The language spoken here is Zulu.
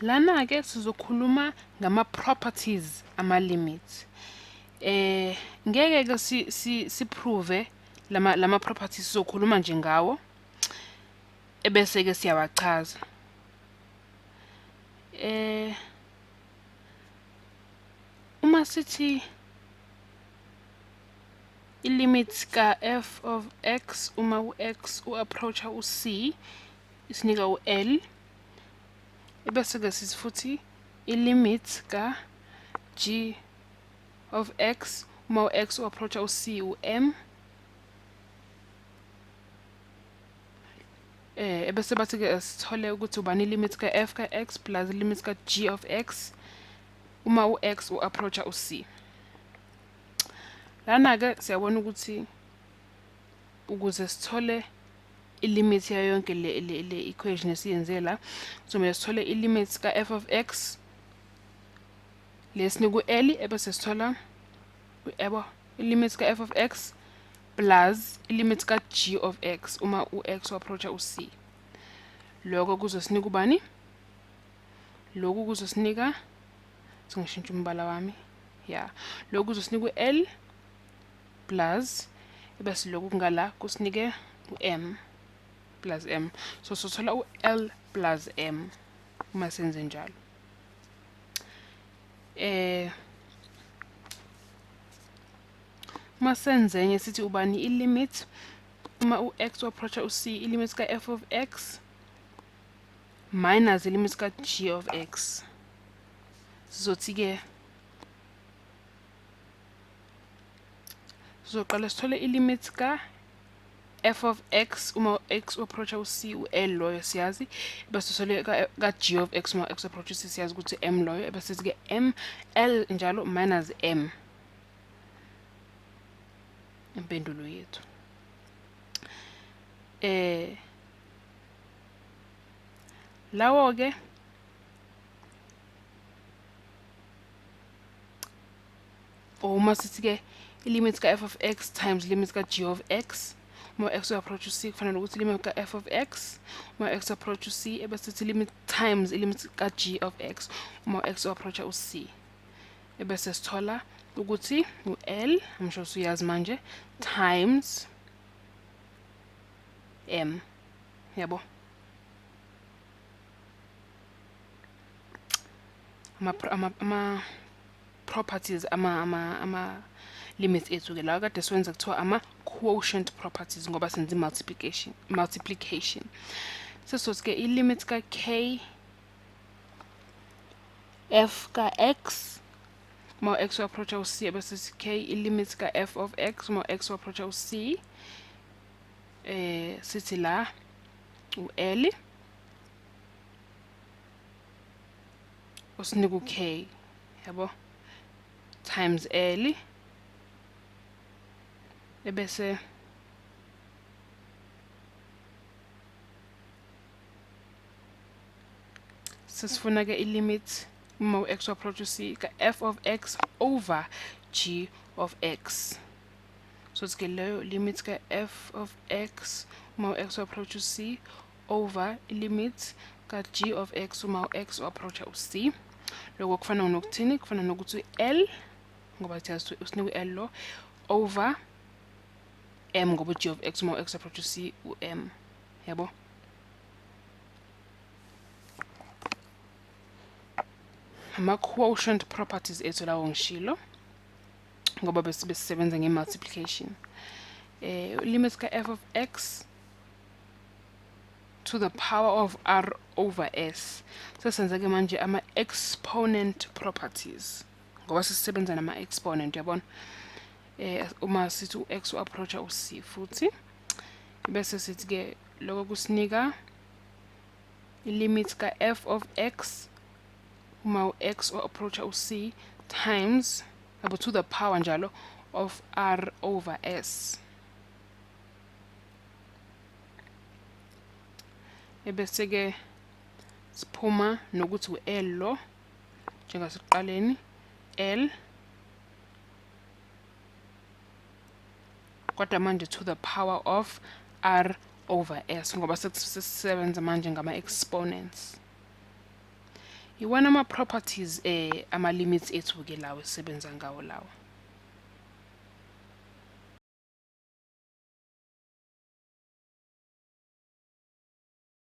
Lana ke sizokhuluma ngama properties ama limits. Ngeke ke si prove lama properties sizokhuluma nje ngawo ebese ke siyawachaza. Uma sithi i-limit ka f of x uma u-x u-approacha u-c isinika u-L, ebese ke sithi futhi i-limit ka g of x uma u-x u-approacha u-c u-m, ebese bathi ke sithole ukuthi ubani i-limit ka f ka x plus i-limit ka g of x uma u-x u-approacha u-c. Lana ke siyabona ukuthi ukuze sithole i-limit yayo yonke le equation esiyenze la, kuzomele sithole i-limit ka f of x lesinika u-L, ebese sithola i-limit ka f of x plus i-limit ka g of x uma u-x u-approacha u-c. Lokho kuzosinika ubani? Lokhu kuzosinika, singishintsha umbala wami, ya, lokhu kuzosinika u-L plus ebese lokhu ngala kusinike u-m plus m. So sothola u-L plus m uma senze njalo. Uma senze enye sithi ubani i-limit uma u-x u-approacha u-c, i-limit ka f of x minus i-limit ka g of x. Sizothi ke sizoqala sithole i-limit ka f of x uma x u-approacha u-c u-L loyo siyazi, bese sithole ka g of x uma x approacha u-c siyazi ukuthi m loyo, ebese sithi ke m L njalo minus m. Impendulo yethu. Lawo ke uma sithi ke i-limit ka f of x times limit ka g of x uma x u-approach u-c kufanele ukuthi limit ka f of x uma x approach u-c, ebese sithi limit times i-limit ka g of x uma x u-approacha u-c, ebese sithola ukuthi u-L, ngisho usuyazi manje, times m. Yabo? Ama properties ama limits ethu ke la kade siwenza kuthiwa ama quotient properties ngoba senza multiplication. Sesothi ke i-limit ka k f ka x uma x u-approacha u-c, ebese sithi k i-limit ka f of x uma x u-approacha u-c, sithi la u-L usinika u-k, yabo, times L, ebese sesifuna ke i-limit uma u-x u-approach u-c ka f of x over g of x. So it's ke leyo limit ka f of x uma u-x u-approach u-c over limit ka g of x uma u-x u-approacha u-c. Lokho kufana nokuthini? Kufana nokuthi L ngoba siyazi usinika u-L lo over m ngoba g of x uma u-x approach u-c u-m, yabo? Ama quotient properties ethu lawo ngishilo ngoba besisebenza nge-multiplication. Limit ka f of x to the power of r over s. Sesenza ke manje ama exponent properties ngoba sisebenza nama exponent, yabona? Uma sithi u-x u-approacha u-c futhi bese sithi ke lokho kusinika i-limit ka f of x uma u-x u-approacha u-c times abo to the power njalo of r over s. Ebese ke siphuma nokuthi u-L lo njengasekuqaleni L kodwa manje to the power of r over s ngoba sesisebenza manje ngama exponents. iwana ama-properties ama-limits ethu-ke lawo esisebenza ngawo lawo.